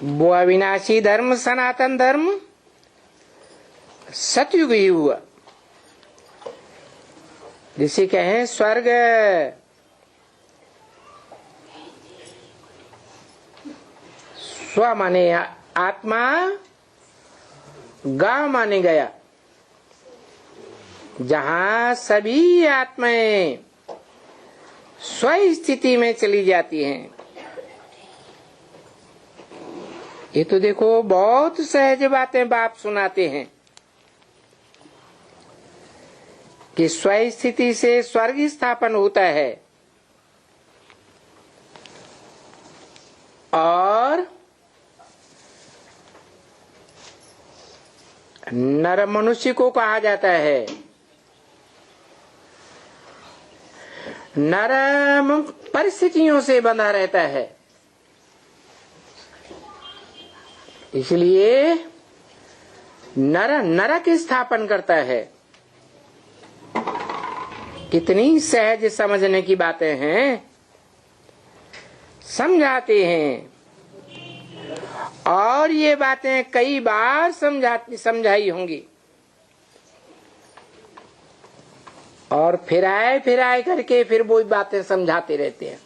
वो अविनाशी धर्म सनातन धर्म सतयुग ही हुआ, जिसे कहें स्वर्ग। स्व माने आत्मा, गा माने गया, जहां सभी आत्माएं स्व स्थिति में चली जाती हैं। ये तो देखो बहुत सहज बातें बाप सुनाते हैं कि स्व स्थिति से स्वर्ग स्थापन होता है और नर मनुष्य को कहा जाता है नरम परिस्थितियों से बंधा रहता है। इसलिए नर नरक स्थापन करता है। कितनी सहज समझने की बातें हैं, समझाते हैं। और ये बातें कई बार समझाई होंगी और फिराए करके फिर वो बातें समझाते रहते हैं।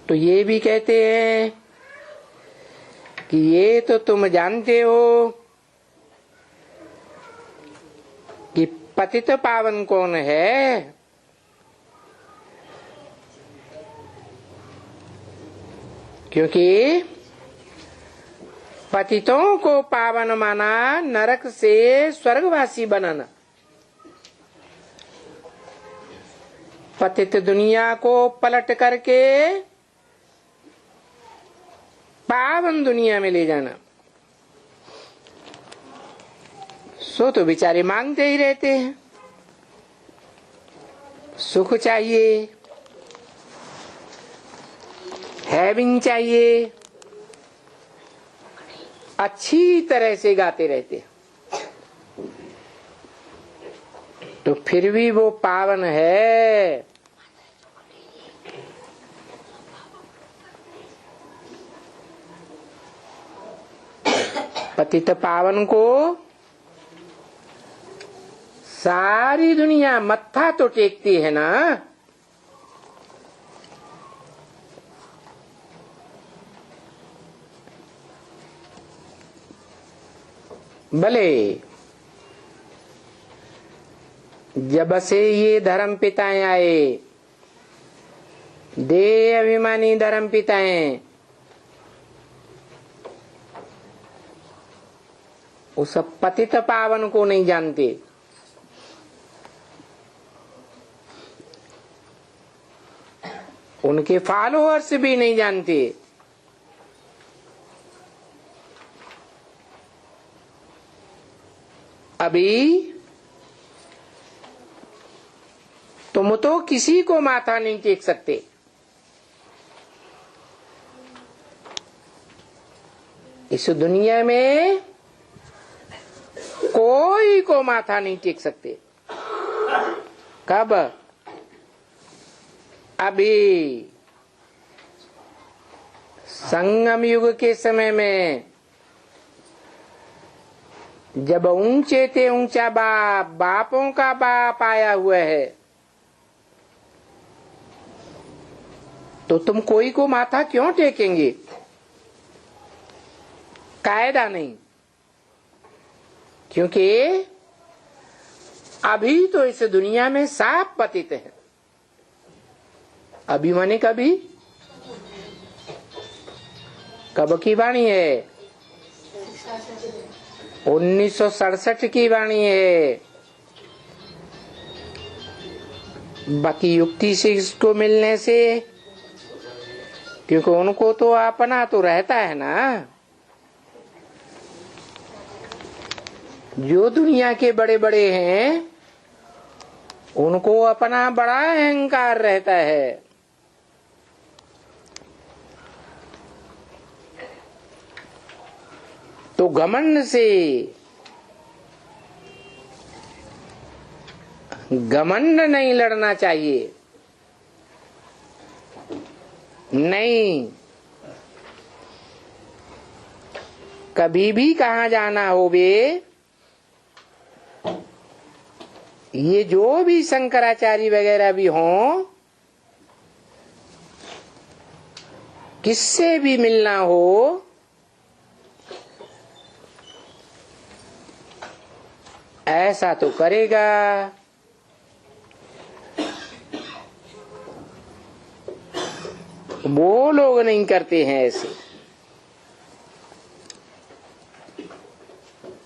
तो ये भी कहते हैं कि ये तो तुम जानते हो कि पतित पावन कौन है। क्योंकि पतितों को पावन माना नरक से स्वर्गवासी बनाना, पतित दुनिया को पलट करके पावन दुनिया में ले जाना। सो तो बेचारे मांगते ही रहते हैं, सुख चाहिए, हैविंग चाहिए, अच्छी तरह से गाते रहते हैं। तो फिर भी वो पावन है। पतित पावन को सारी दुनिया मत्था तो टेकती है ना। भले जब से ये धर्म पिताएं आए, देह अभिमानी धर्म पिताएं, उस पतित पावन को नहीं जानते। उनके फॉलोअर्स भी नहीं जानते। अभी तुम तो किसी को माथा नहीं टेक सकते। इस दुनिया में कोई को माथा नहीं टेक सकते। कब? अभी संगम युग के समय में जब ऊंचे थे ऊंचा बाप, बापों का बाप आया हुआ है, तो तुम कोई को माथा क्यों टेकेंगे? कायदा नहीं। क्योंकि अभी तो इस दुनिया में साफ पतित है। अभी माने कभी? कब की वाणी है? 1967 की वाणी है। बाकी युक्ति से इसको मिलने से, क्योंकि उनको तो अपना तो रहता है ना। जो दुनिया के बड़े बड़े हैं उनको अपना बड़ा अहंकार रहता है। तो घमंड से, घमंड नहीं लड़ना चाहिए। नहीं, कभी भी कहाँ जाना हो बे, ये जो भी शंकराचार्य वगैरह भी हों, किससे भी मिलना हो, ऐसा तो करेगा। वो लोग नहीं करते हैं ऐसे।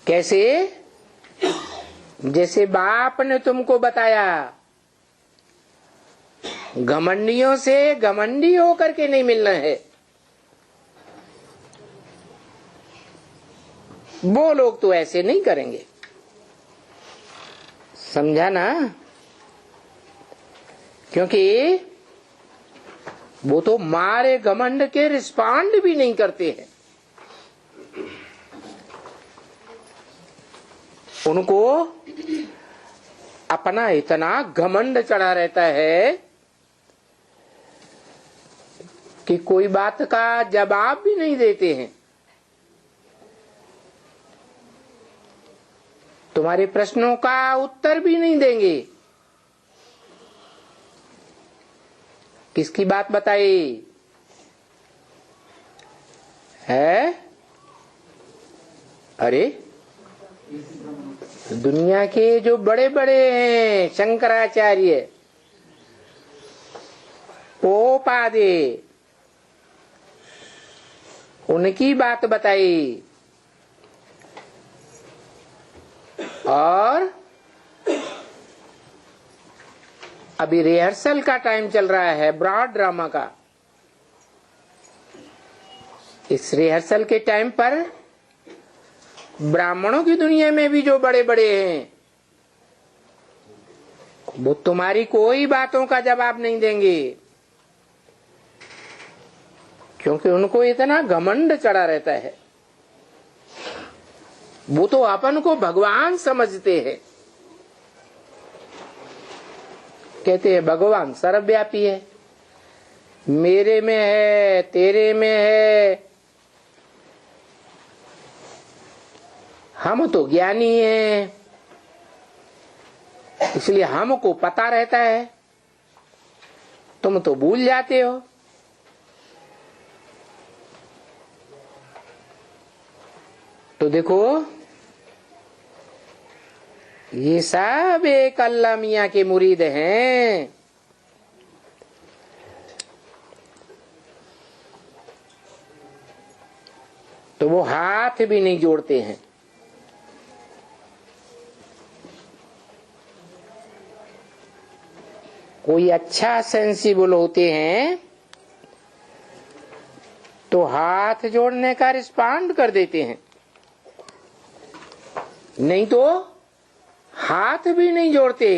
कैसे? जैसे बाप ने तुमको बताया, घमंडियों से घमंडी होकर के नहीं मिलना है। वो लोग तो ऐसे नहीं करेंगे, समझा ना? क्योंकि वो तो मारे घमंड के रिस्पॉन्ड भी नहीं करते हैं। उनको अपना इतना घमंड चढ़ा रहता है कि कोई बात का जवाब भी नहीं देते हैं। तुम्हारे प्रश्नों का उत्तर भी नहीं देंगे। किसकी बात बताई है? अरे दुनिया के जो बड़े बड़े हैं, शंकराचार्य, पोपादे, उनकी बात बताई। और अभी रिहर्सल का टाइम चल रहा है, ब्रॉड ड्रामा का। इस रिहर्सल के टाइम पर ब्राह्मणों की दुनिया में भी जो बड़े बड़े हैं, वो तुम्हारी कोई बातों का जवाब नहीं देंगे, क्योंकि उनको इतना घमंड चढ़ा रहता है। वो तो अपन को भगवान समझते हैं। कहते हैं भगवान सर्वव्यापी है, मेरे में है, तेरे में है, हम तो ज्ञानी हैं, इसलिए हमको पता रहता है, तुम तो भूल जाते हो। तो देखो, ये सब एक अल्लाह मियां के मुरीद हैं। तो वो हाथ भी नहीं जोड़ते हैं। कोई अच्छा सेंसिबल होते हैं तो हाथ जोड़ने का रिस्पॉन्ड कर देते हैं, नहीं तो हाथ भी नहीं जोड़ते।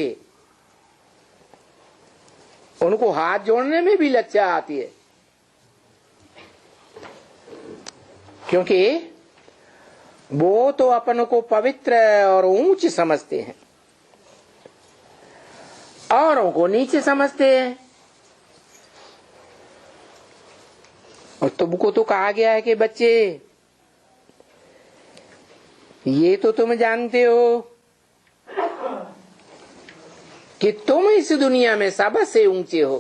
उनको हाथ जोड़ने में भी लज्जा आती है, क्योंकि वो तो अपन को पवित्र और ऊंच समझते हैं, औरों को नीचे समझते हैं। और तुमको तो कहा गया है कि बच्चे, ये तो तुम जानते हो कि तुम इस दुनिया में सबसे ऊंचे हो।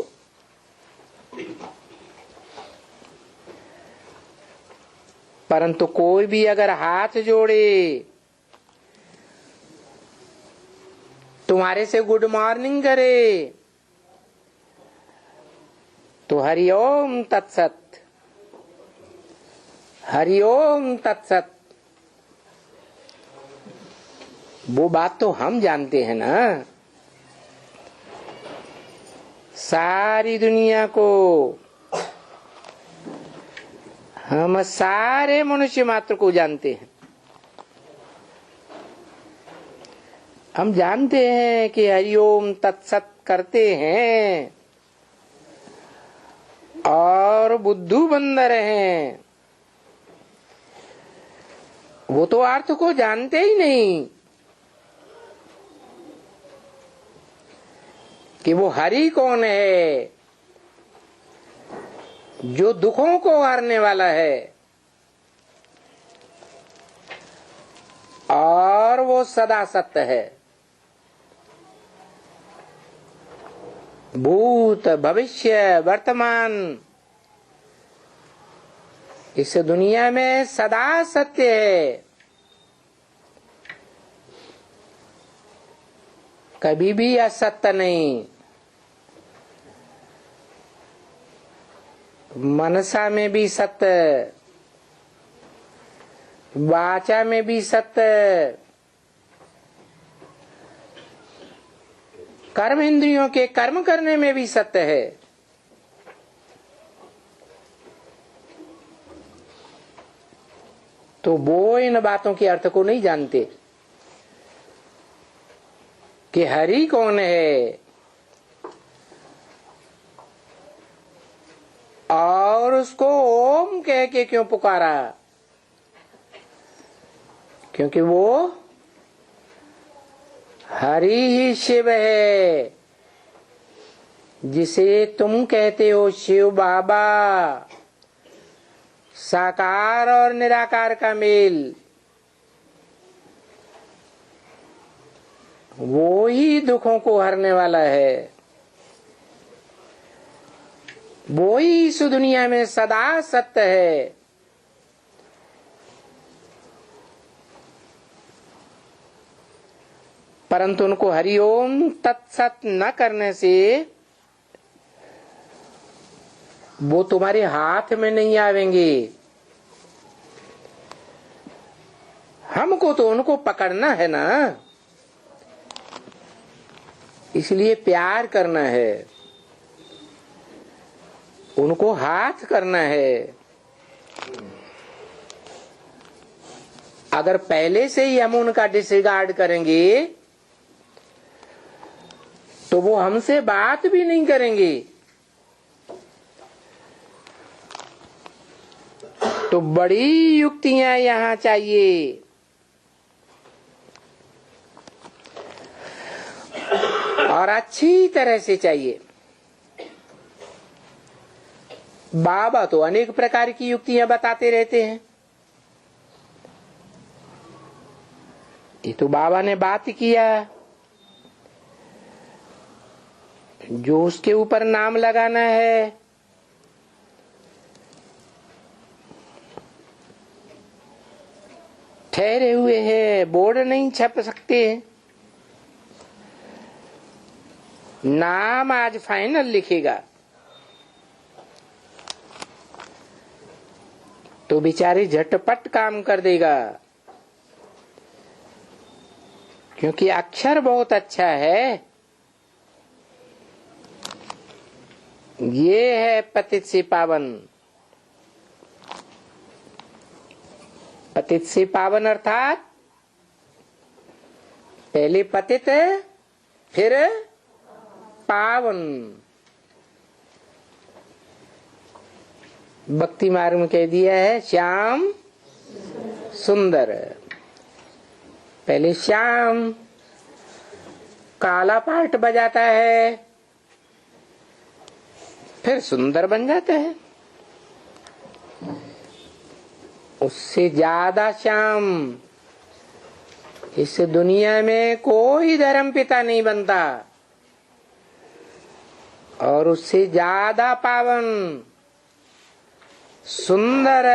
परंतु कोई भी अगर हाथ जोड़े, तुम्हारे से गुड मॉर्निंग करे, तो हरिओम तत्सत, हरिओम तत्सत। वो बात तो हम जानते हैं ना। सारी दुनिया को, हम सारे मनुष्य मात्र को जानते हैं। हम जानते हैं कि हरिओम तत्सत करते हैं और बुद्धू बंदर हैं। वो तो अर्थ को जानते ही नहीं कि वो हरि कौन है। जो दुखों को हरने वाला है, और वो सदा सत्य है। भूत भविष्य वर्तमान इस दुनिया में सदा सत्य है, कभी भी असत्य नहीं। मनसा में भी सत्य, वाचा में भी सत्य, कर्म इंद्रियों के कर्म करने में भी सत्य है। तो वो इन बातों के अर्थ को नहीं जानते कि हरि कौन है और उसको ओम कह के क्यों पुकारा, क्योंकि वो हरि ही शिव है, जिसे तुम कहते हो शिव बाबा। साकार और निराकार का मेल, वो ही दुखों को हरने वाला है, वो ही इस दुनिया में सदा सत्य है। परंतु उनको हरिओम तत्सत न करने से वो तुम्हारे हाथ में नहीं आवेंगे। हमको तो उनको पकड़ना है ना, इसलिए प्यार करना है, उनको हाथ करना है। अगर पहले से ही हम उनका डिसरिगार्ड करेंगे तो वो हमसे बात भी नहीं करेंगे। तो बड़ी युक्तियां यहां चाहिए। और अच्छी तरह से चाहिए। बाबा तो अनेक प्रकार की युक्तियां बताते रहते हैं। ये तो बाबा ने बात किया, जो उसके ऊपर नाम लगाना है ठहरे हुए हैं, बोर्ड नहीं छप सकते। नाम आज फाइनल लिखेगा तो बेचारे झटपट काम कर देगा, क्योंकि अक्षर बहुत अच्छा है। ये है पतित से पावन। पतित से पावन अर्थात पहले पतित फिर पावन। भक्ति मार्ग में कह दिया है श्याम सुंदर। पहले श्याम काला पार्ट बजाता है, फिर सुंदर बन जाता है। उससे ज्यादा श्याम इस दुनिया में कोई धर्म पिता नहीं बनता, और उससे ज्यादा पावन सुंदर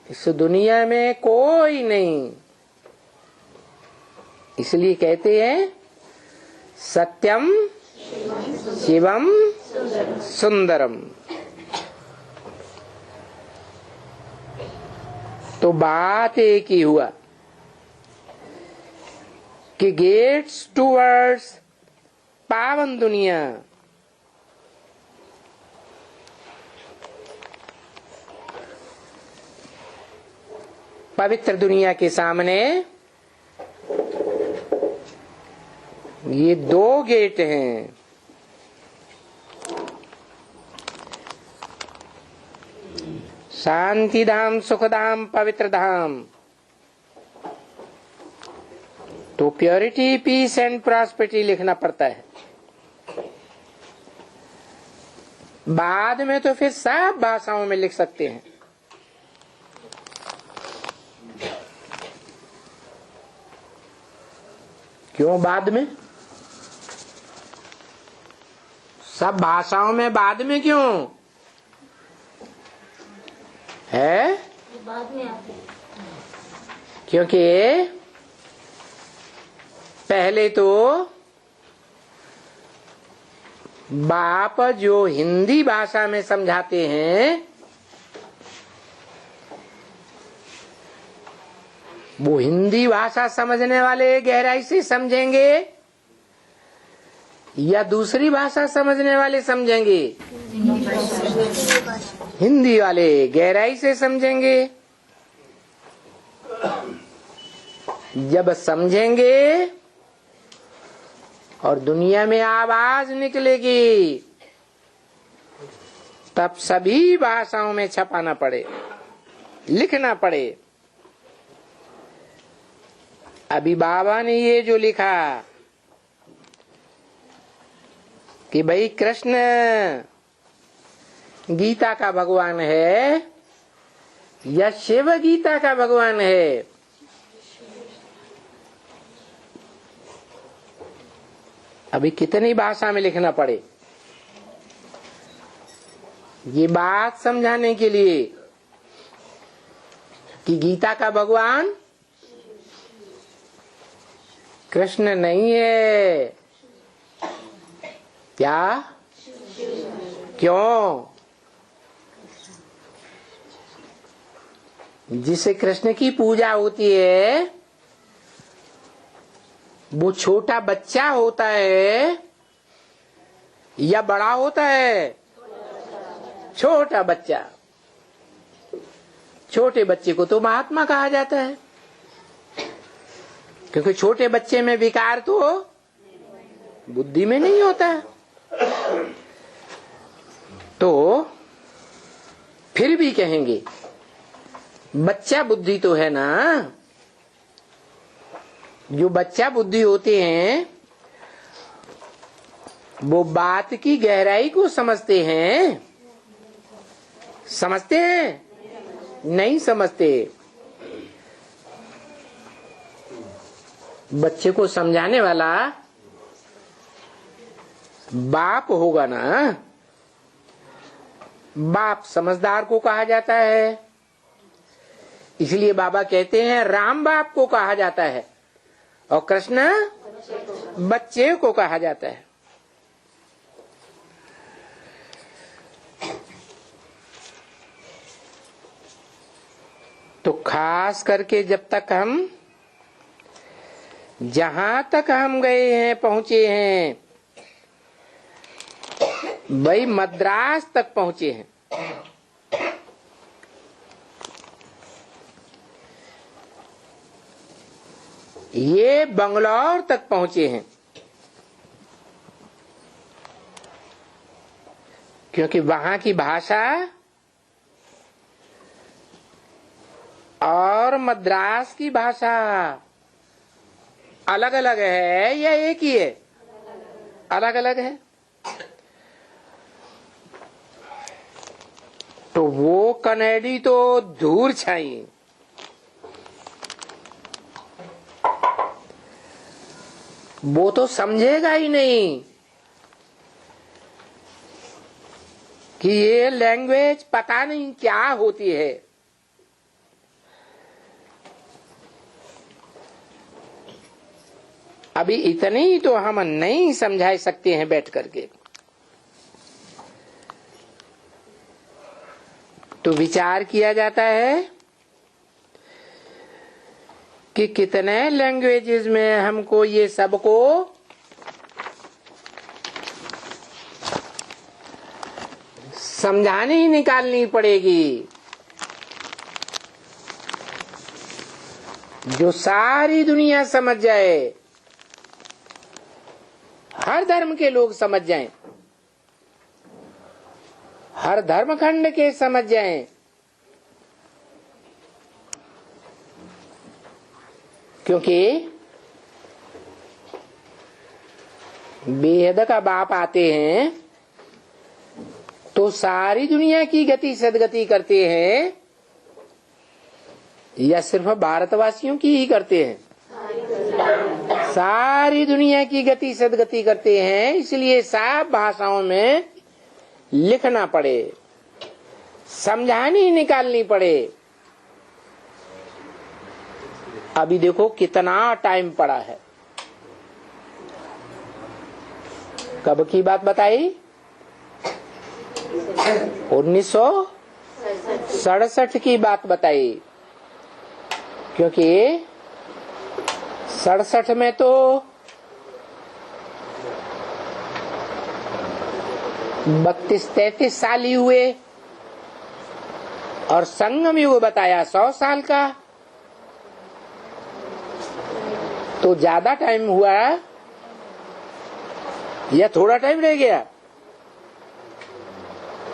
इस दुनिया में कोई नहीं। इसलिए कहते हैं सत्यम शिवम सुंदरम। तो बात एक ही हुआ कि गेट्स टूवर्ड्स पावन दुनिया। पवित्र दुनिया के सामने ये दो गेट हैं। शांति धाम, सुख धाम, पवित्र धाम। तो प्योरिटी, पीस एंड प्रॉस्पेरिटी लिखना पड़ता है। बाद में तो फिर सब भाषाओं में लिख सकते हैं। क्यों बाद में? सब भाषाओं में बाद में क्यों है? बाद में आते। क्योंकि पहले तो बाप जो हिंदी भाषा में समझाते हैं वो हिंदी भाषा समझने वाले गहराई से समझेंगे या दूसरी भाषा समझने वाले समझेंगे? हिंदी वाले गहराई से समझेंगे। जब समझेंगे और दुनिया में आवाज निकलेगी तब सभी भाषाओं में छपाना पड़े, लिखना पड़े। अभी बाबा ने ये जो लिखा कि भाई कृष्ण गीता का भगवान है या शिव गीता का भगवान है, अभी कितनी भाषा में लिखना पड़े ये बात समझाने के लिए कि गीता का भगवान कृष्ण नहीं है। क्या? क्यों? जिसे कृष्ण की पूजा होती है वो छोटा बच्चा होता है या बड़ा होता है? छोटा बच्चा। छोटे बच्चे को तो महात्मा कहा जाता है क्योंकि छोटे बच्चे में विकार तो बुद्धि में नहीं होता। तो फिर भी कहेंगे बच्चा बुद्धि तो है ना। जो बच्चा बुद्धि होते हैं वो बात की गहराई को समझते हैं। समझते हैं? नहीं समझते। बच्चे को समझाने वाला बाप होगा ना। बाप समझदार को कहा जाता है, इसलिए बाबा कहते हैं राम बाप को कहा जाता है और कृष्ण बच्चे को कहा जाता है। तो खास करके जब तक हम जहां तक हम गए हैं पहुंचे हैं भाई मद्रास तक पहुंचे हैं। ये बंगलौर तक पहुंचे हैं क्योंकि वहां की भाषा और मद्रास की भाषा अलग अलग है या एक ही है? अलग अलग है। तो वो कनेडी तो दूर छाई, वो तो समझेगा ही नहीं कि ये लैंग्वेज पता नहीं क्या होती है। अभी इतनी तो हम नहीं समझा सकते हैं बैठ करके। तो विचार किया जाता है कि कितने लैंग्वेजेस में हमको ये सबको समझानी ही निकालनी पड़ेगी। जो सारी दुनिया समझ जाए, हर धर्म के लोग समझ जाएं, हर धर्म खंड के समझ जाएं, क्योंकि वेद का बाप आते हैं तो सारी दुनिया की गति सदगति करते हैं या सिर्फ भारतवासियों की ही करते हैं? सारी दुनिया की गति सदगति करते हैं, इसलिए साफ भाषाओं में लिखना पड़े, समझानी निकालनी पड़े। अभी देखो कितना टाइम पड़ा है। कब की बात बताई? 1967 की बात बताई, क्योंकि 67 में तो 32-33 साल ही हुए और संगम युग बताया 100 साल का, तो ज्यादा टाइम हुआ या थोड़ा टाइम रह गया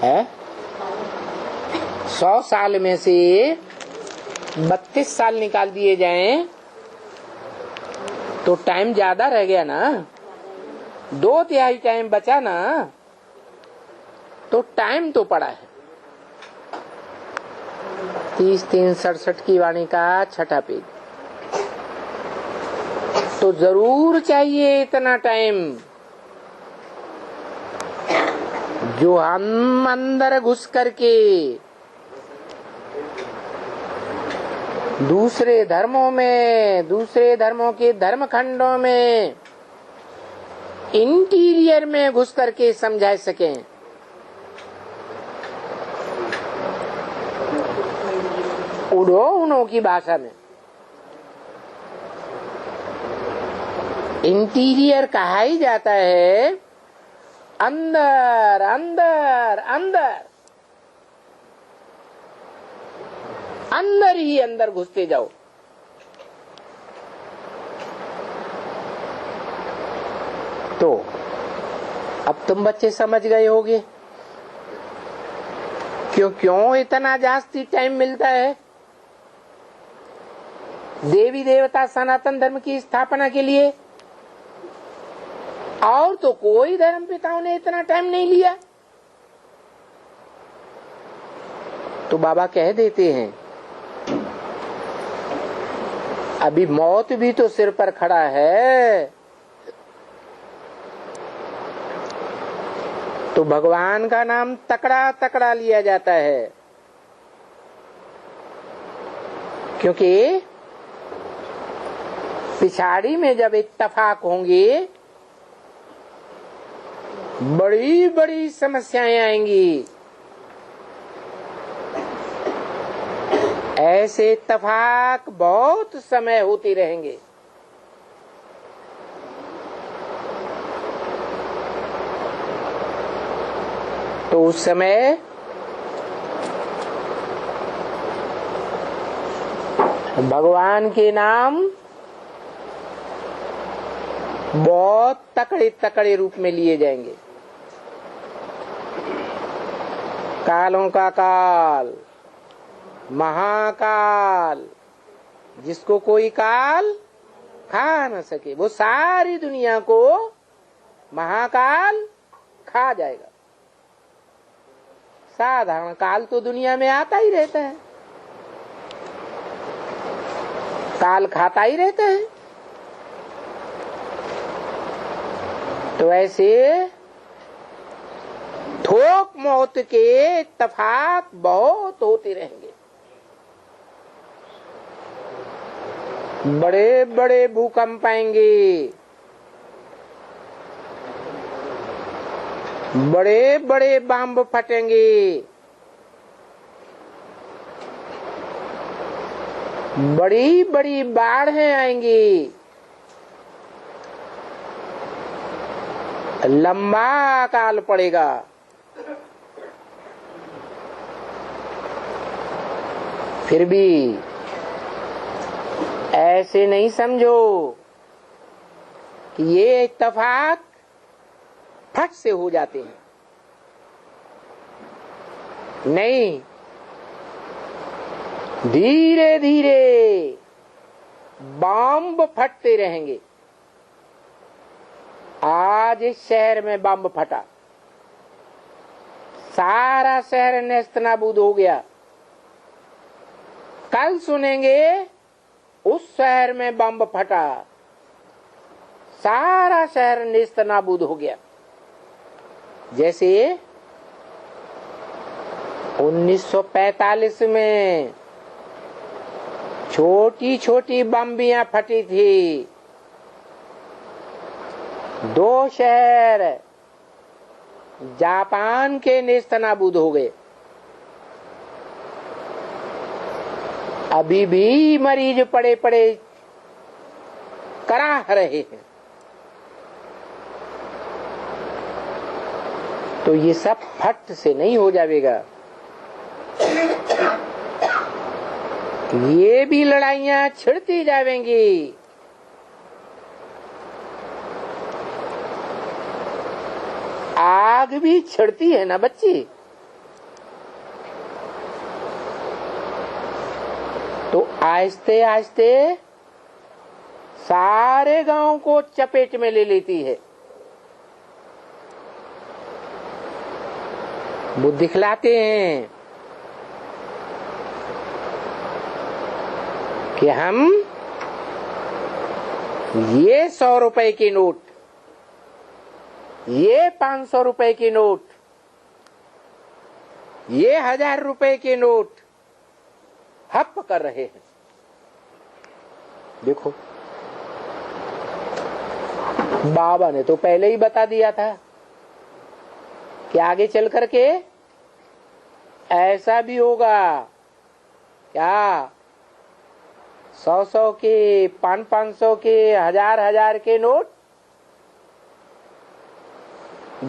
है? 100 साल में से 32 साल निकाल दिए जाएं तो टाइम ज्यादा रह गया ना, 2/3 टाइम बचा ना, तो टाइम तो पड़ा है। 30-3-67 की वाणी का 6ठा पेज। तो जरूर चाहिए इतना टाइम जो हम अंदर घुस करके दूसरे धर्मों में, दूसरे धर्मों के धर्मखंडों में, इंटीरियर में घुस करके समझा सकें। उन्हों की भाषा में इंटीरियर कहा ही जाता है अंदर अंदर अंदर, अंदर ही अंदर घुसते जाओ। तो अब तुम बच्चे समझ गए होगे क्यों इतना जास्ती टाइम मिलता है देवी देवता सनातन धर्म की स्थापना के लिए। और तो कोई धर्म पिताओं ने इतना टाइम नहीं लिया। तो बाबा कह देते हैं अभी मौत भी तो सिर पर खड़ा है, तो भगवान का नाम तकड़ा तकड़ा लिया जाता है, क्योंकि पिछाड़ी में जब इत्तेफाक होंगे बड़ी बड़ी समस्याएं आएंगी। ऐसे इत्तेफाक बहुत समय होते रहेंगे। तो उस समय भगवान के नाम बहुत तकड़े तकड़े रूप में लिए जाएंगे। कालों का काल, महाकाल, जिसको कोई काल खा न सके, वो सारी दुनिया को महाकाल खा जाएगा। साधारण काल तो दुनिया में आता ही रहता है, काल खाता ही रहता है। तो ऐसे ठोक मौत के इत्तेफाक बहुत होते रहेंगे। बड़े बड़े भूकंप आएंगे, बड़े बड़े बम फटेंगे, बड़ी बड़ी बाढ़ें आएंगी, लंबा काल पड़ेगा। फिर भी ऐसे नहीं समझो कि ये इत्तेफाक फट से हो जाते हैं। नहीं, धीरे धीरे बम फटते रहेंगे। आज इस शहर में बम फटा, सारा शहर नेस्तनाबूद हो गया। कल सुनेंगे उस शहर में बम फटा, सारा शहर नेस्तनाबूद हो गया। जैसे 1945 में छोटी छोटी बम्बियां फटी थी, 2 शहर जापान के नेस्तनाबूद हो गए। अभी भी मरीज पड़े पड़े कराह रहे हैं। तो ये सब फट से नहीं हो जाएगा। ये भी लड़ाइयां छिड़ती जाएंगी। आग भी छिड़ती है ना बच्ची, तो आहिस्ते आहिस्ते सारे गांव को चपेट में ले लेती है। वो दिखलाते हैं कि हम ये 100 रुपए की नोट, ये 500 रुपए की नोट, ये 1000 रुपए के नोट हप कर रहे हैं। देखो, बाबा ने तो पहले ही बता दिया था कि आगे चल करके ऐसा भी होगा। क्या 100-100 के, 500-500 के, 1000-1000 के नोट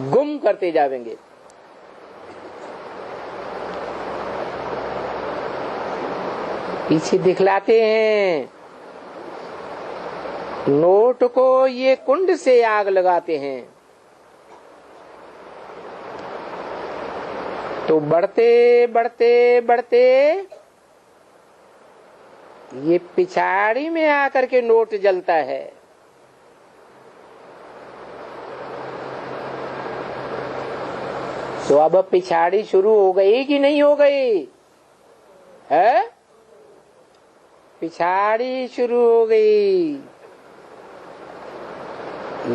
गुम करते जाएंगे। पीछे दिखलाते हैं नोट को, ये कुंड से आग लगाते हैं। तो बढ़ते बढ़ते बढ़ते ये पिछाड़ी में आकर के नोट जलता है। तो अब पिछाड़ी शुरू हो गई कि नहीं हो गई है? पिछाड़ी शुरू हो गई।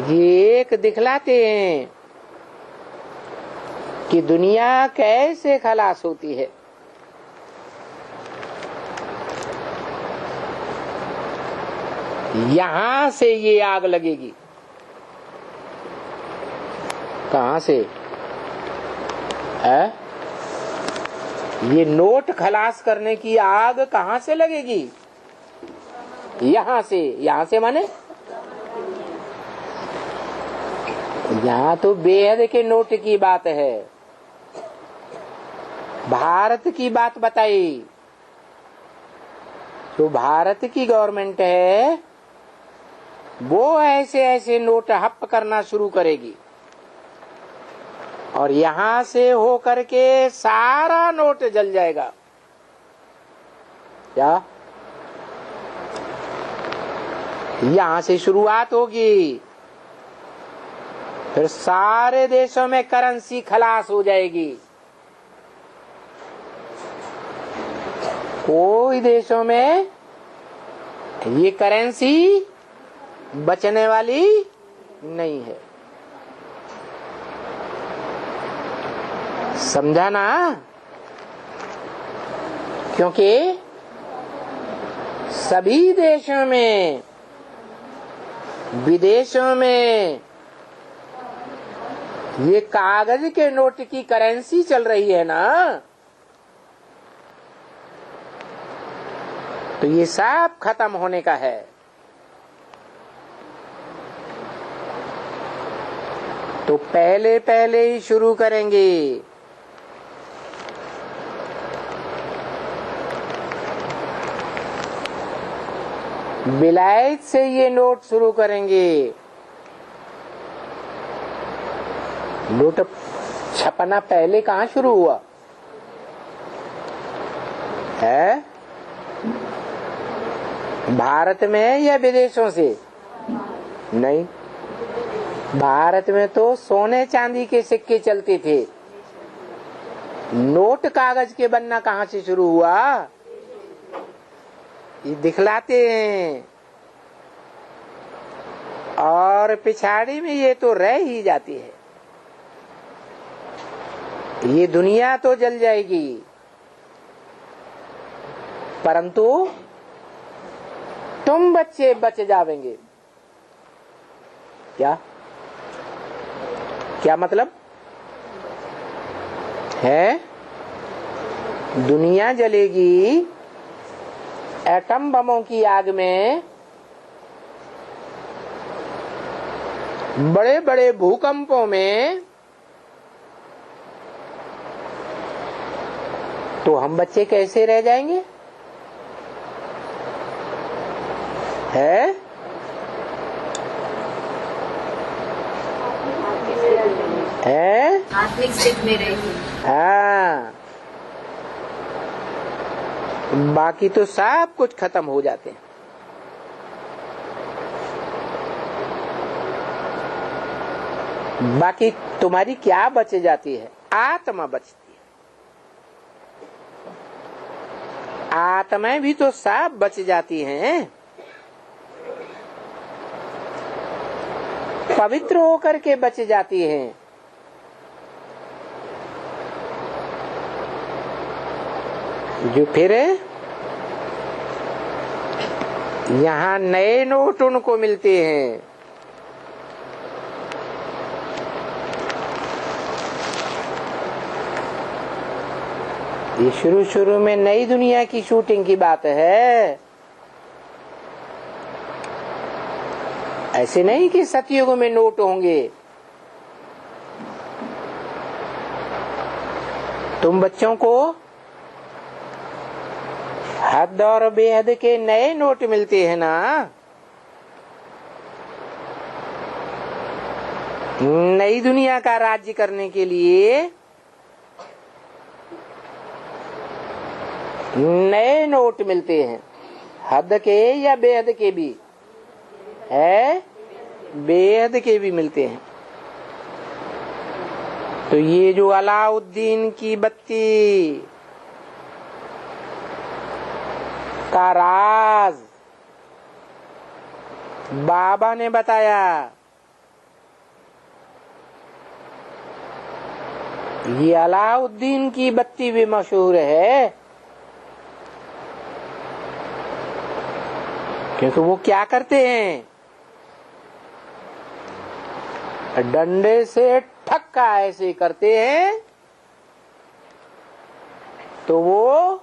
ये एक दिखलाते हैं कि दुनिया कैसे खलास होती है। यहां से ये आग लगेगी। कहां से है? ये नोट खलास करने की आग कहां से लगेगी? यहां से। यहां से माने यहां तो बेहद के नोट की बात है। भारत की बात बताई तो भारत की गवर्नमेंट है, वो ऐसे ऐसे नोट हप करना शुरू करेगी और यहां से हो करके सारा नोट जल जाएगा। क्या? यहां से शुरुआत होगी, फिर सारे देशों में करेंसी खलास हो जाएगी। कोई देशों में ये करेंसी बचने वाली नहीं है। समझा ना? क्योंकि सभी देशों में, विदेशों में ये कागज के नोट की करेंसी चल रही है ना, तो ये सब खत्म होने का है। तो पहले पहले ही शुरू करेंगे। विलायत से ये नोट शुरू करेंगे। नोट छपना पहले कहाँ शुरू हुआ है? भारत में या विदेशों से? नहीं, भारत में तो सोने चांदी के सिक्के चलते थे। नोट कागज के बनना कहां से शुरू हुआ? ये दिखलाते हैं और पिछाड़ी में ये तो रह ही जाती है। ये दुनिया तो जल जाएगी, परंतु तुम बच्चे बच जावेंगे। क्या क्या मतलब है? दुनिया जलेगी एटम बमों की आग में, बड़े बड़े भूकंपों में, तो हम बच्चे कैसे रह जाएंगे? है आत्मिक स्थिति में रहेगी। हाँ, बाकी तो सब कुछ खत्म हो जाते हैं। बाकी तुम्हारी क्या बच जाती है? आत्मा बचती है। आत्माएं भी तो सब बच जाती हैं। पवित्र होकर के बच जाती हैं। जो फिर यहाँ नए नोट उनको मिलते हैं। ये शुरू शुरू में नई दुनिया की शूटिंग की बात है। ऐसे नहीं कि सतयुग में नोट होंगे। तुम बच्चों को हद और बेहद के नए नोट मिलते हैं ना। नई दुनिया का राज्य करने के लिए नए नोट मिलते हैं, हद के या बेहद के भी है, बेहद के भी मिलते हैं। तो ये जो अलाउद्दीन की बत्ती का राज बाबा ने बताया, ये अलाउद्दीन की बत्ती भी मशहूर है, क्योंकि वो क्या करते हैं? डंडे से ठक्का ऐसे करते हैं तो वो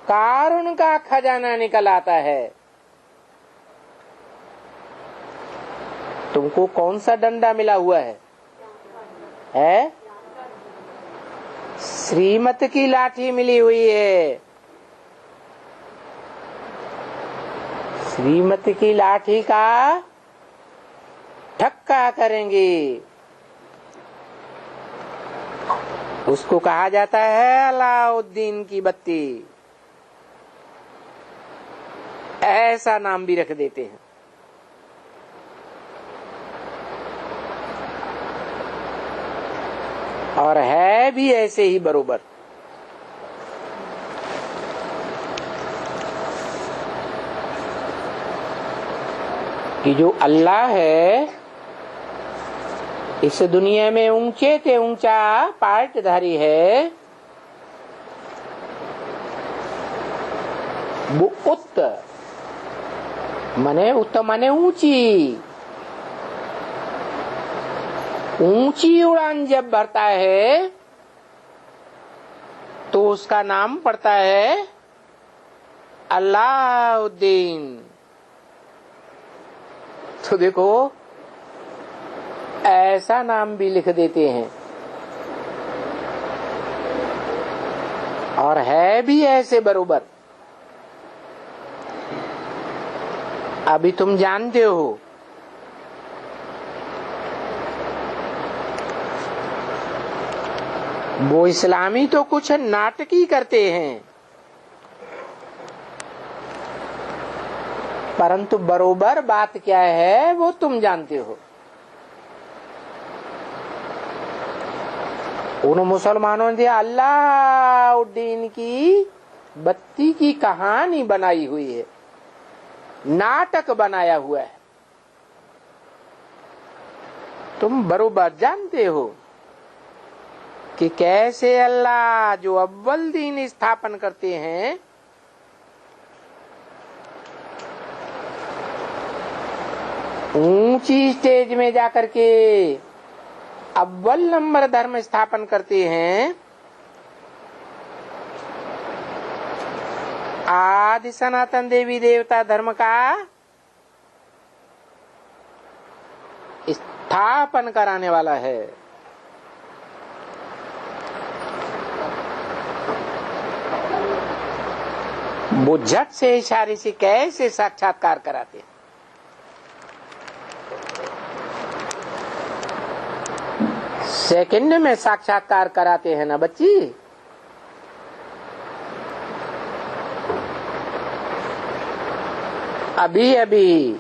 कारुण का खजाना निकल आता है। तुमको कौन सा डंडा मिला हुआ है? श्रीमत की लाठी मिली हुई है। श्रीमत की लाठी का ठक्का करेंगे, उसको कहा जाता है अलाउद्दीन की बत्ती। ऐसा नाम भी रख देते हैं। और है भी ऐसे ही बरोबर। कि जो अल्लाह है इस दुनिया में ऊंचे से ऊंचा पार्टधारी है। वो उत्त माने ऊंची उड़ान जब भरता है तो उसका नाम पड़ता है अलाउद्दीन। तो देखो ऐसा नाम भी लिख देते हैं। और है भी ऐसे बरोबर। अभी तुम जानते हो वो इस्लामी तो कुछ नाटकी करते हैं, परंतु बरोबर बात क्या है वो तुम जानते हो। उन मुसलमानों ने अल्लाउद्दीन की बत्ती की कहानी बनाई हुई है, नाटक बनाया हुआ है। तुम बरोबर जानते हो कि कैसे अल्लाह जो अव्वल दीन स्थापन करते हैं, ऊंची स्टेज में जाकर के अव्वल नंबर धर्म स्थापन करते हैं, आदि सनातन देवी देवता धर्म का स्थापन कराने वाला है। वो झट से इशारे से कैसे साक्षात्कार कराते हैं। सेकंड में साक्षात्कार कराते हैं ना बच्ची। अभी अभी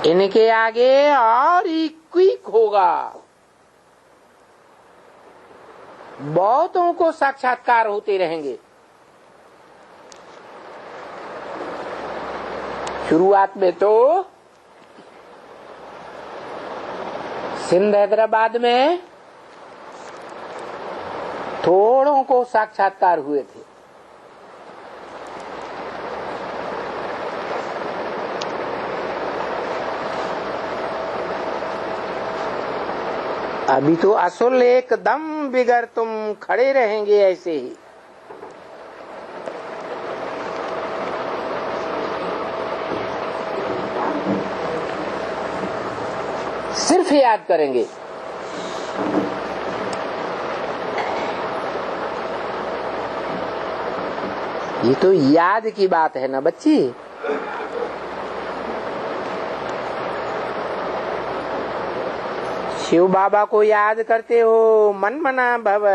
इनके आगे और ही क्विक होगा। बहुतों को साक्षात्कार होते रहेंगे। शुरुआत में तो सिंध हैदराबाद में थोड़ों को साक्षात्कार हुए थे। अभी तो असल एकदम बिगड़ तुम खड़े रहेंगे ऐसे ही। सिर्फ याद करेंगे। ये तो याद की बात है ना बच्ची। शिव बाबा को याद करते हो, मन मना भव।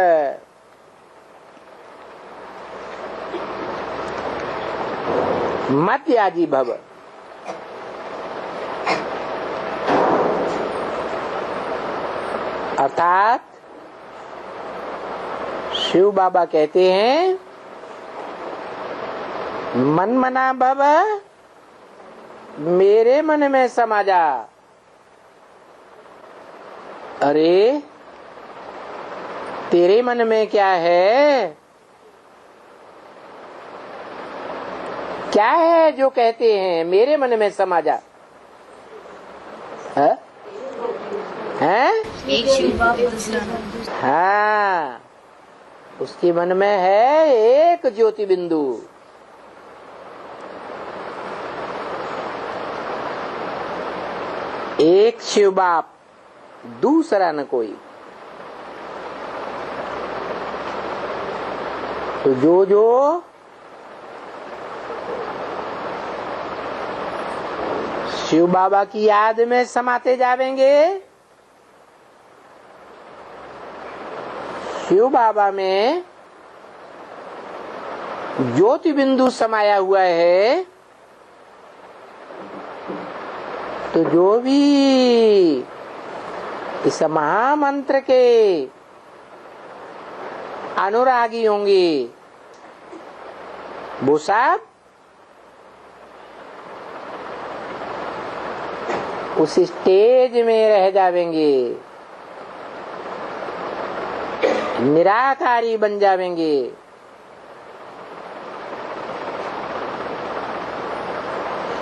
मत याजी भव। अर्थात शिव बाबा कहते हैं मन मना भव, मेरे मन में समा जा। अरे तेरे मन में क्या है? क्या है जो कहते हैं मेरे मन में समा जा? है? एक शिव बाबा। हाँ, उसके मन में है एक ज्योति बिंदु। एक शिव बाप, दूसरा न कोई। तो जो शिव बाबा की याद में समाते जावेंगे, शिव बाबा में ज्योति बिंदु समाया हुआ है, तो जो भी इस महामंत्र के अनुरागी होंगे वो सब उस स्टेज में रह जावेंगे, निराकारी बन जावेंगे।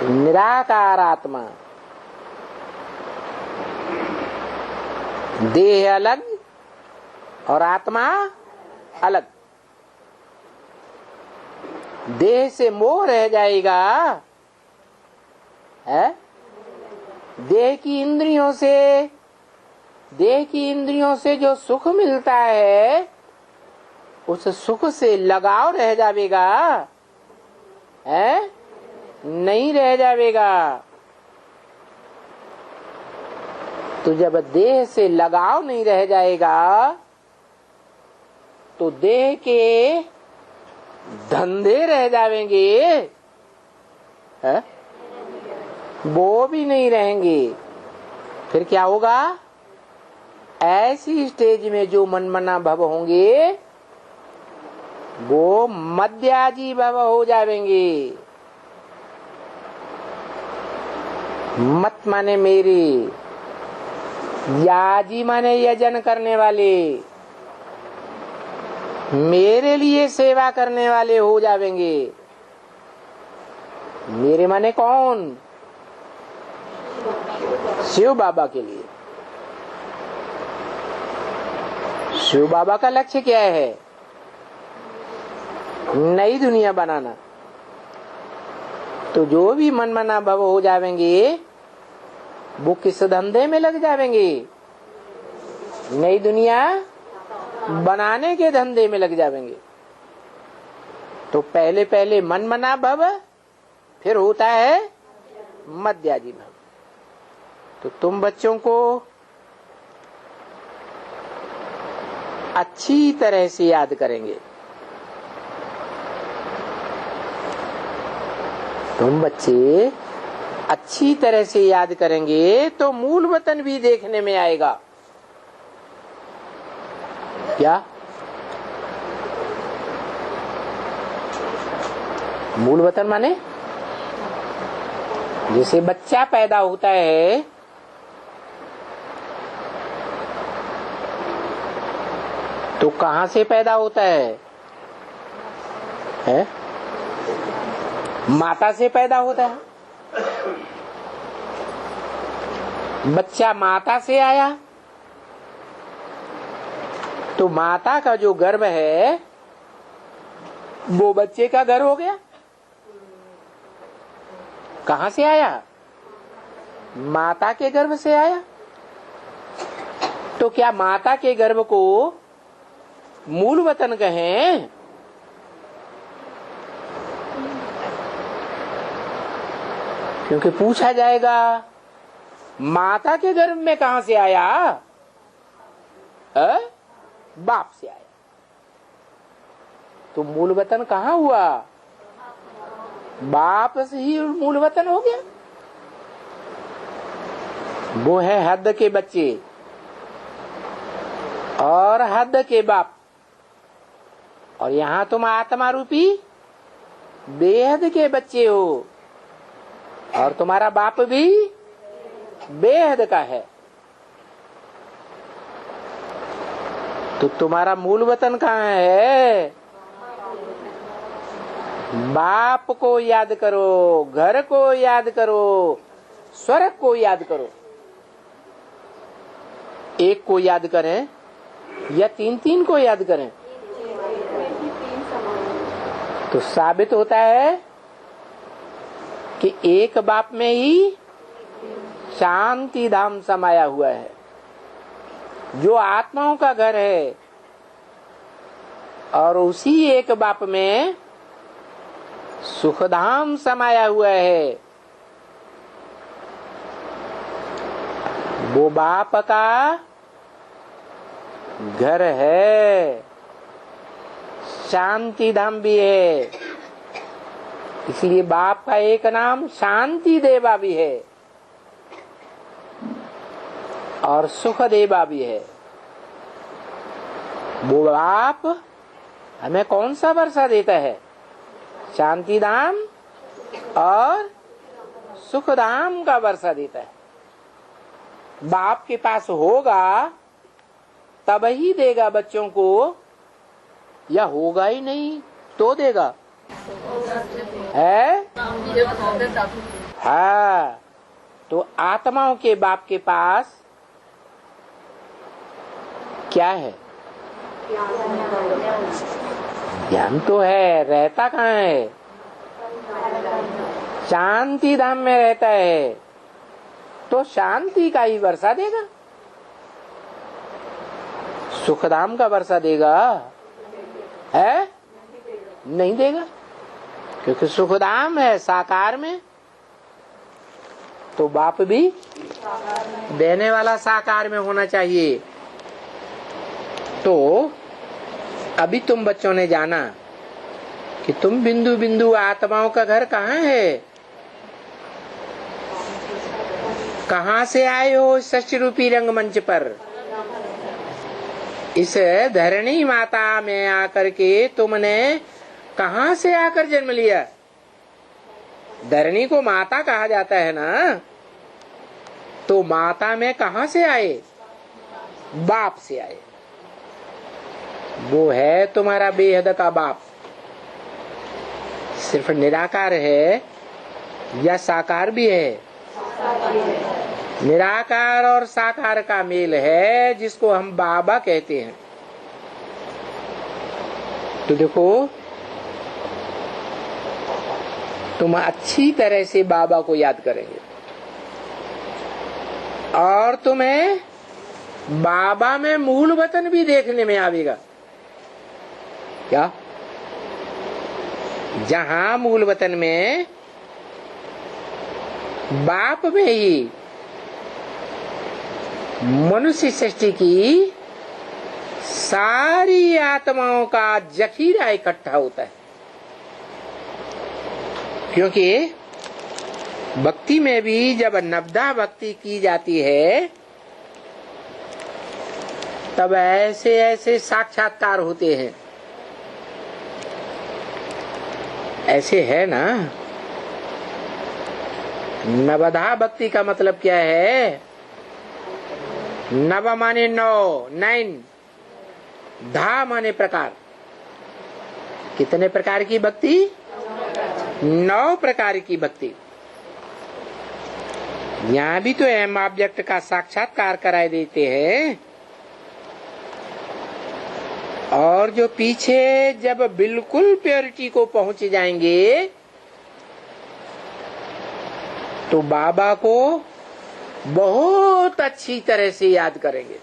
निराकार आत्मा, देह अलग और आत्मा अलग। देह से मोह रह जाएगा, है? देह की इंद्रियों से जो सुख मिलता है, उस सुख से लगाव रह जाएगा, है? नहीं रह जाएगा। तो जब देह से लगाव नहीं रह जाएगा, तो देह के धंधे रह जाएंगे, है? वो भी नहीं रहेंगे। फिर क्या होगा? ऐसी स्टेज में जो मनमना भव होंगे वो मध्याजी भव हो जाएंगे। मत माने मेरे, याजी माने यजन करने वाले, मेरे लिए सेवा करने वाले हो जाएंगे। मेरे माने कौन? शिव बाबा के लिए। शिव बाबा का लक्ष्य क्या है? नई दुनिया बनाना। तो जो भी मनमना भव हो जाएंगे वो किस धंधे में लग जाएंगे? नई दुनिया बनाने के धंधे में लग जाएंगे। तो पहले पहले मनमना भव, फिर होता है मध्याजी भव। तो तुम बच्चों को अच्छी तरह से याद करेंगे। तुम बच्चे अच्छी तरह से याद करेंगे तो मूल वतन भी देखने में आएगा। क्या मूल वतन माने? जैसे बच्चा पैदा होता है तो कहाँ से पैदा होता है? माता से पैदा होता है। बच्चा माता से आया तो माता का जो गर्भ है वो बच्चे का गर्भ हो गया। कहाँ से आया? माता के गर्भ से आया। तो क्या माता के गर्भ को मूल वतन कहें? क्योंकि पूछा जाएगा माता के गर्भ में कहां से आया? बाप से आया। तो मूल वतन कहां हुआ? बाप से ही मूल वतन हो गया। वो है हद के बच्चे और हद के बाप। और यहां तुम आत्मा रूपी बेहद के बच्चे हो और तुम्हारा बाप भी बेहद का है। तो तुम्हारा मूल वतन कहाँ है? बाप को याद करो, घर को याद करो, स्वर्ग को याद करो। एक को याद करें या तीन तीन को याद करें तो साबित होता है कि एक बाप में ही शांति धाम समाया हुआ है, जो आत्माओं का घर है। और उसी एक बाप में सुखधाम समाया हुआ है। वो बाप का घर है, शांति धाम भी है। इसलिए बाप का एक नाम शांति देवा भी है और सुख देवा भी है। वो बाप हमें कौन सा वर्षा देता है? शांति धाम और सुख धाम का वर्षा देता है। बाप के पास होगा तब ही देगा बच्चों को, या होगा ही नहीं तो देगा है? हाँ। तो आत्माओं के बाप के पास क्या है? ज्ञान तो है, रहता कहाँ है? शांति धाम में रहता है। तो शांति का ही वर्षा देगा, सुख धाम का वर्षा देगा है? नहीं देगा, क्योंकि सुख धाम है साकार में। तो बाप भी देने वाला साकार में होना चाहिए। तो अभी तुम बच्चों ने जाना कि तुम बिंदु बिंदु आत्माओं का घर कहाँ है? कहाँ से आए हो सच रूपी रंगमंच पर? इस धरणी माता में आकर के तुमने कहां से आकर जन्म लिया? धरणी को माता कहा जाता है ना, तो माता में कहां से आए? बाप से आए। वो है तुम्हारा बेहद का बाप। सिर्फ निराकार है या साकार भी है? निराकार और साकार का मेल है, जिसको हम बाबा कहते हैं। तो देखो, तुम अच्छी तरह से बाबा को याद करेंगे और तुम्हें बाबा में मूल वतन भी देखने में आवेगा। क्या? जहां मूल वतन में बाप में ही मनुष्य सृष्टि की सारी आत्माओं का जखीरा इकट्ठा होता है। क्योंकि भक्ति में भी जब नवदा भक्ति की जाती है, तब ऐसे ऐसे साक्षात्कार होते हैं। ऐसे है ना। नवधा भक्ति का मतलब क्या है? नव माने 9, 9, धा माने प्रकार। कितने प्रकार की भक्ति? 9 प्रकार की भक्ति। यहाँ भी तो एम ऑब्जेक्ट का साक्षात्कार कराए देते हैं। और जो पीछे जब बिल्कुल प्योरिटी को पहुंच जाएंगे, तो बाबा को बहुत अच्छी तरह से याद करेंगे।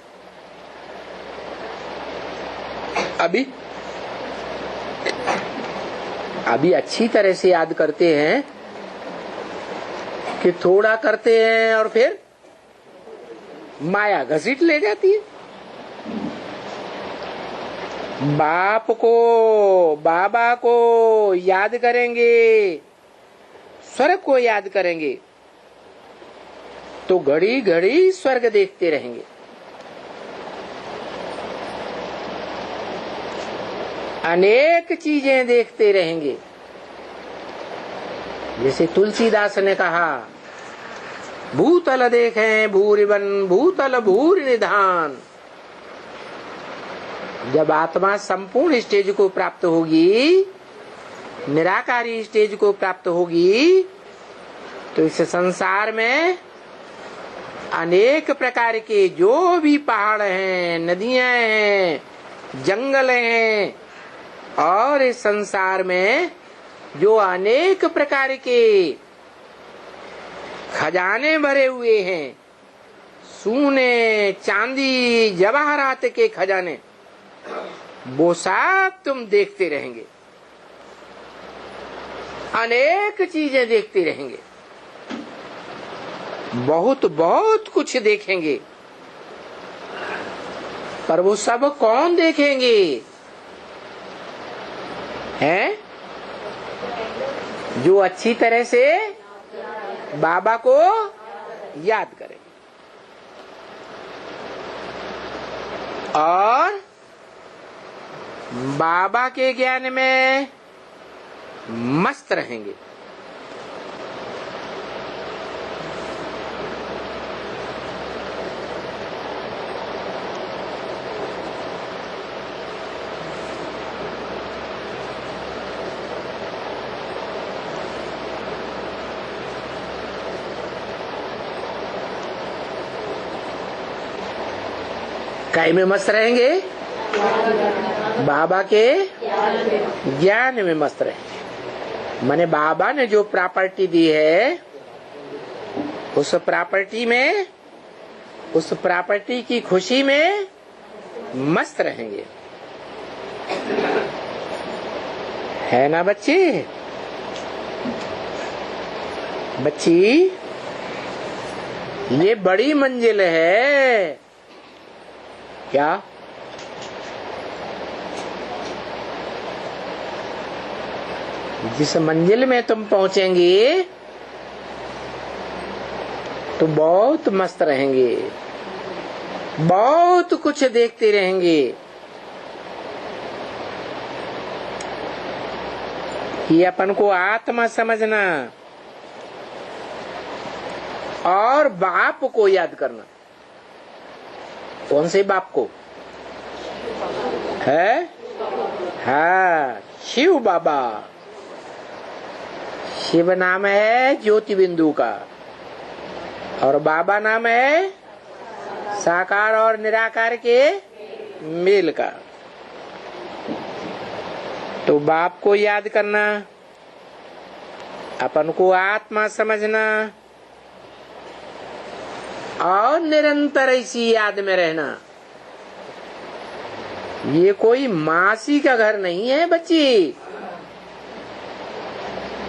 अभी अच्छी तरह से याद करते हैं कि थोड़ा करते हैं और फिर माया घसीट ले जाती है। बाबा को याद करेंगे, स्वर्ग को याद करेंगे, तो घड़ी घड़ी स्वर्ग देखते रहेंगे। अनेक चीजें देखते रहेंगे। जैसे तुलसीदास ने कहा, भूतल देखें भूरिवन भूतल भूरि निधान। जब आत्मा संपूर्ण स्टेज को प्राप्त होगी, निराकारी स्टेज को प्राप्त होगी, तो इस संसार में अनेक प्रकार के जो भी पहाड़ हैं, नदियां हैं, जंगल हैं, और इस संसार में जो अनेक प्रकार के खजाने भरे हुए हैं, सोने चांदी जवाहरात के खजाने, वो सब तुम देखते रहेंगे। अनेक चीजें देखते रहेंगे, बहुत बहुत कुछ देखेंगे। पर वो सब कौन देखेंगे? हैं? जो अच्छी तरह से बाबा को याद करें और बाबा के ज्ञान में मस्त रहेंगे। काय में मस्त रहेंगे? बाबा के ज्ञान में मस्त रहेंगे। माने बाबा ने जो प्रॉपर्टी दी है, उस प्रॉपर्टी में, उस प्रॉपर्टी की खुशी में मस्त रहेंगे। है ना बच्चे? बच्ची, ये बड़ी मंजिल है। क्या? जिस मंजिल में तुम पहुंचेंगे तो बहुत मस्त रहेंगे, बहुत कुछ देखते रहेंगे। ये अपन को आत्मा समझना और बाप को याद करना। कौन से बाप को है? हाँ, शिव बाबा। शिव नाम है ज्योति बिंदु का और बाबा नाम है साकार और निराकार के मेल का। तो बाप को याद करना, अपन को आत्मा समझना और निरंतर इसी याद में रहना। ये कोई मासी का घर नहीं है बच्ची।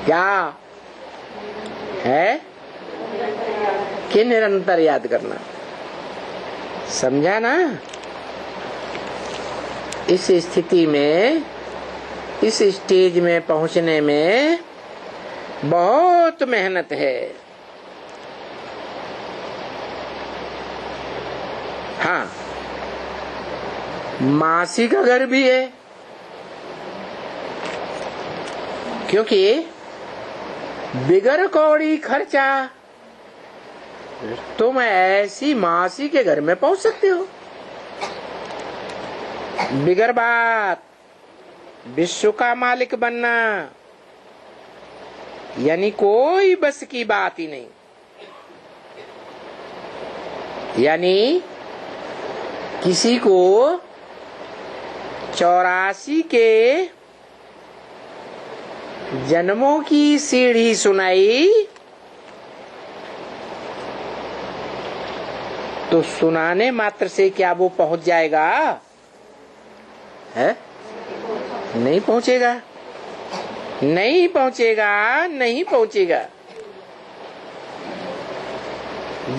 क्या है कि निरंतर याद करना। समझा ना? इस स्थिति में, इस स्टेज में पहुंचने में बहुत मेहनत है। हाँ, मासी का घर भी है, क्योंकि बिगर कौड़ी खर्चा तुम ऐसी मासी के घर में पहुंच सकते हो। बिगर बात विश्व का मालिक बनना यानी कोई बस की बात ही नहीं। यानी किसी को 84 के जन्मों की सीढ़ी सुनाई तो सुनाने मात्र से क्या वो पहुंच जाएगा? है? नहीं पहुंचेगा, नहीं पहुंचेगा, नहीं पहुंचेगा।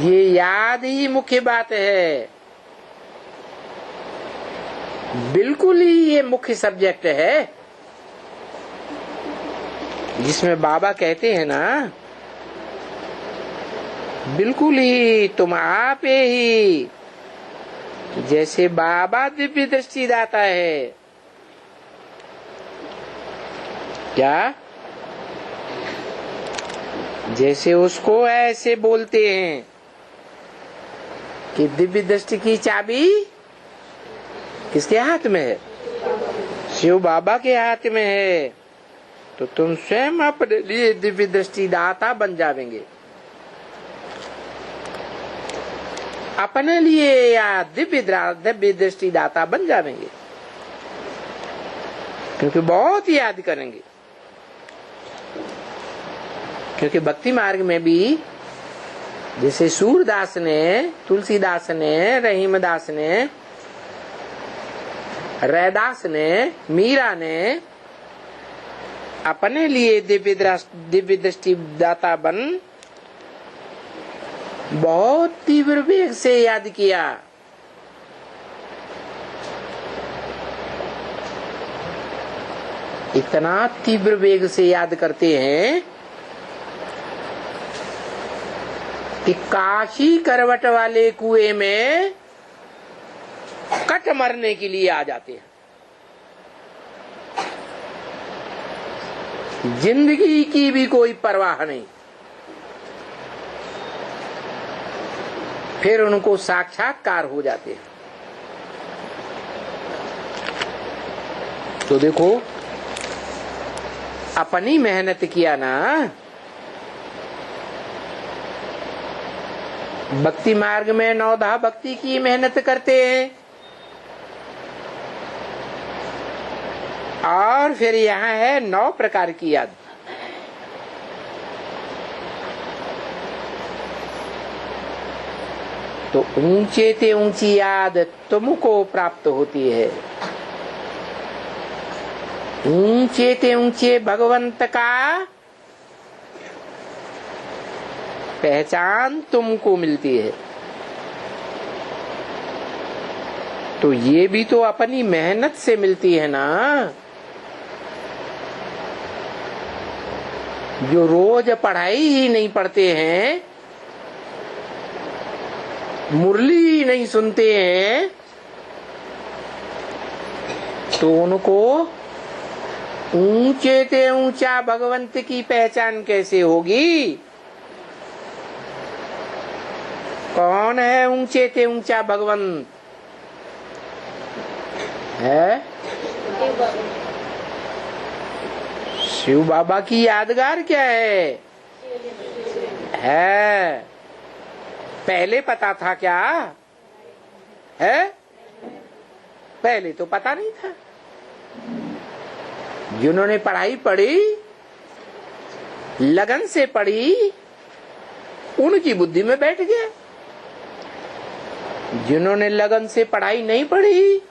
ये याद ही मुख्य बात है। बिल्कुल ही ये मुख्य सब्जेक्ट है, जिसमें बाबा कहते हैं ना, बिल्कुल ही तुम आप ही जैसे बाबा दिव्य दृष्टि दाता है। क्या? जैसे उसको ऐसे बोलते हैं कि दिव्य दृष्टि की चाबी किसके हाथ में है? शिव बाबा के हाथ में है। तो तुम स्वयं अपने लिए दिव्य दृष्टि दाता बन जाएंगे। अपने लिए या दिव्य दृष्टि दाता बन जाएंगे, क्योंकि बहुत याद करेंगे। क्योंकि भक्ति मार्ग में भी जैसे सूरदास ने, तुलसीदास ने, रहीमदास ने, रैदास ने, मीरा ने अपने लिए दिव्य दृष्टि दाता बन बहुत तीव्र वेग से याद किया। इतना तीव्र वेग से याद करते हैं कि काशी करवट वाले कुएं में कट मरने के लिए आ जाते हैं। जिंदगी की भी कोई परवाह नहीं। फिर उनको साक्षात्कार हो जाते हैं। तो देखो, अपनी मेहनत किया ना। भक्ति मार्ग में नवधा भक्ति की मेहनत करते हैं और फिर यहाँ है 9 प्रकार की याद। तो ऊंचे ते ऊंची याद तुमको प्राप्त होती है। ऊंचे ते ऊंचे भगवंत का पहचान तुमको मिलती है। तो ये भी तो अपनी मेहनत से मिलती है ना। जो रोज पढ़ाई ही नहीं पढ़ते हैं मुरली नहीं सुनते हैं तो उनको ऊंचे से ऊंचा भगवंत की पहचान कैसे होगी? कौन है ऊंचे से ऊंचा भगवंत? है शिव बाबा की यादगार क्या है? पहले पता था क्या? है पहले तो पता नहीं था। जिन्होंने पढ़ाई पढ़ी, लगन से पढ़ी, उनकी बुद्धि में बैठ गया। जिन्होंने लगन से पढ़ाई नहीं पढ़ी,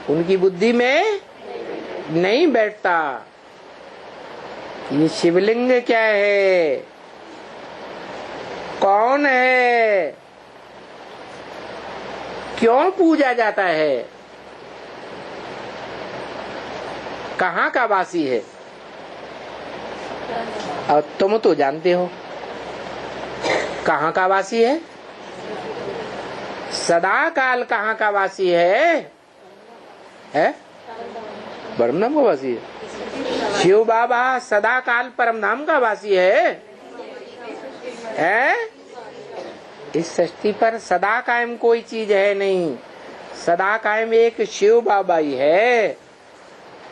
उनकी बुद्धि में नहीं बैठता। ये शिवलिंग क्या है? कौन है? क्यों पूजा जाता है? कहाँ का वासी है? और तुम तो जानते हो कहाँ का वासी है? सदा काल कहाँ का वासी है? परम धाम का वासी है। शिव बाबा सदा काल परम धाम का वासी है। इस सृष्टि पर सदा कायम कोई चीज है नहीं, सदा कायम एक शिव बाबा ही है।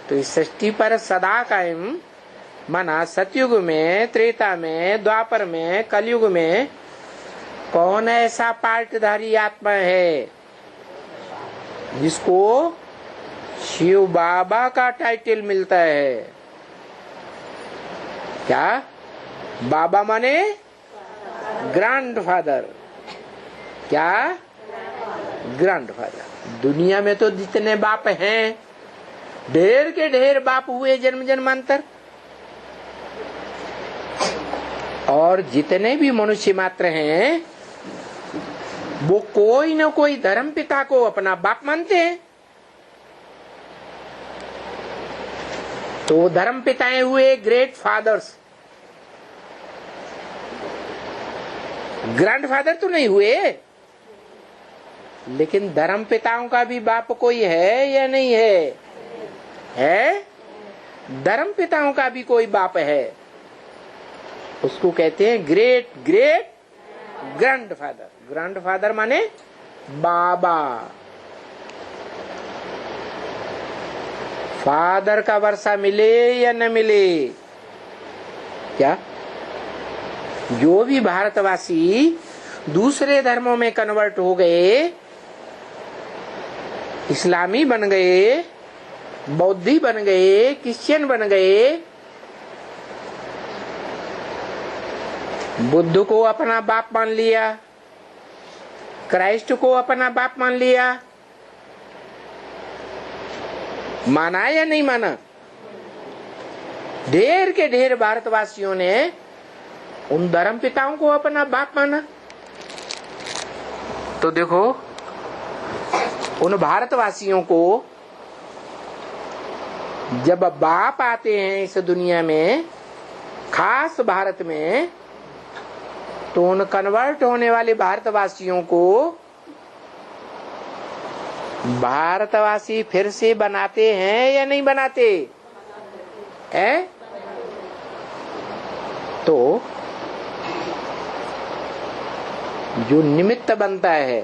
तो इस सृष्टि पर सदा कायम माना सतयुग में, त्रेता में, द्वापर में, कलयुग में कौन ऐसा पार्टधारी आत्मा है जिसको शिव बाबा का टाइटल मिलता है? क्या? बाबा माने ग्रैंडफादर। क्या? ग्रैंडफादर। दुनिया में तो जितने बाप हैं, ढेर के ढेर बाप हुए जन्म जन्मांतर, और जितने भी मनुष्य मात्र हैं वो कोई न कोई धर्म पिता को अपना बाप मानते हैं। तो धर्म पिताएं हुए ग्रेट फादर्स, ग्रैंडफादर तो नहीं हुए, लेकिन धर्म पिताओं का भी बाप कोई है या नहीं है? धर्म पिताओं का भी कोई बाप है, उसको कहते हैं ग्रेट ग्रेट ग्रैंडफादर। ग्रैंडफादर माने बाबा। फादर का वर्षा मिले या न मिले, क्या जो भी भारतवासी दूसरे धर्मों में कन्वर्ट हो गए, इस्लामी बन गए, बौद्धि बन गए, क्रिश्चियन बन गए, बुद्ध को अपना बाप मान लिया, क्राइस्ट को अपना बाप मान लिया, माना या नहीं माना? ढेर के ढेर भारतवासियों ने उन धर्म पिताओं को अपना बाप माना। तो देखो, उन भारतवासियों को जब बाप आते हैं इस दुनिया में, खास भारत में, तो उन कन्वर्ट होने वाले भारतवासियों को भारतवासी फिर से बनाते हैं या नहीं बनाते हैं? तो जो निमित्त बनता है,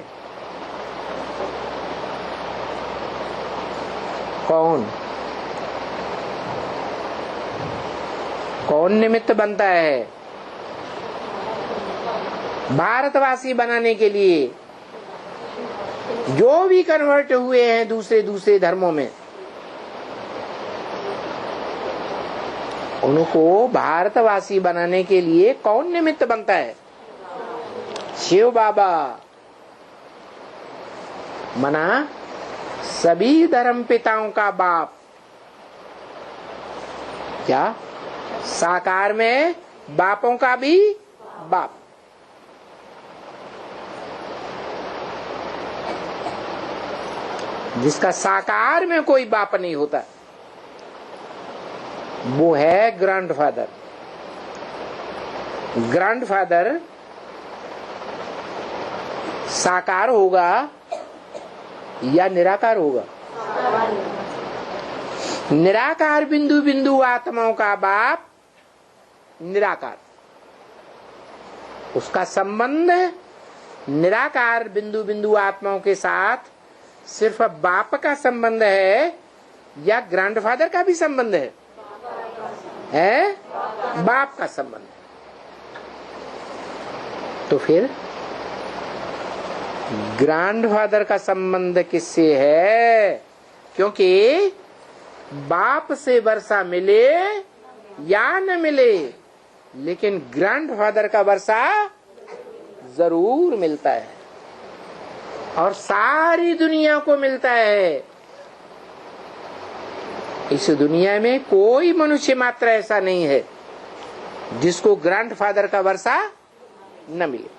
कौन निमित्त बनता है भारतवासी बनाने के लिए? जो भी कन्वर्ट हुए हैं दूसरे धर्मों में, उनको भारतवासी बनाने के लिए कौन निमित्त बनता है? शिव बाबा। मना सभी धर्म पिताओं का बाप। क्या? साकार में बापों का भी बाप। जिसका साकार में कोई बाप नहीं होता, वो है ग्रैंडफादर। ग्रैंडफादर साकार होगा या निराकार होगा? निराकार बिंदु बिंदु आत्माओं का बाप निराकार, उसका संबंध निराकार बिंदु बिंदु आत्माओं के साथ सिर्फ बाप का संबंध है या ग्रैंडफादर का भी संबंध है? बाप का संबंध है। तो फिर ग्रैंडफादर का संबंध किससे है? क्योंकि बाप से वर्षा मिले या न मिले, लेकिन ग्रैंडफादर का वर्षा जरूर मिलता है और सारी दुनिया को मिलता है। इस दुनिया में कोई मनुष्य मात्र ऐसा नहीं है जिसको ग्रैंडफादर का वर्षा न मिले।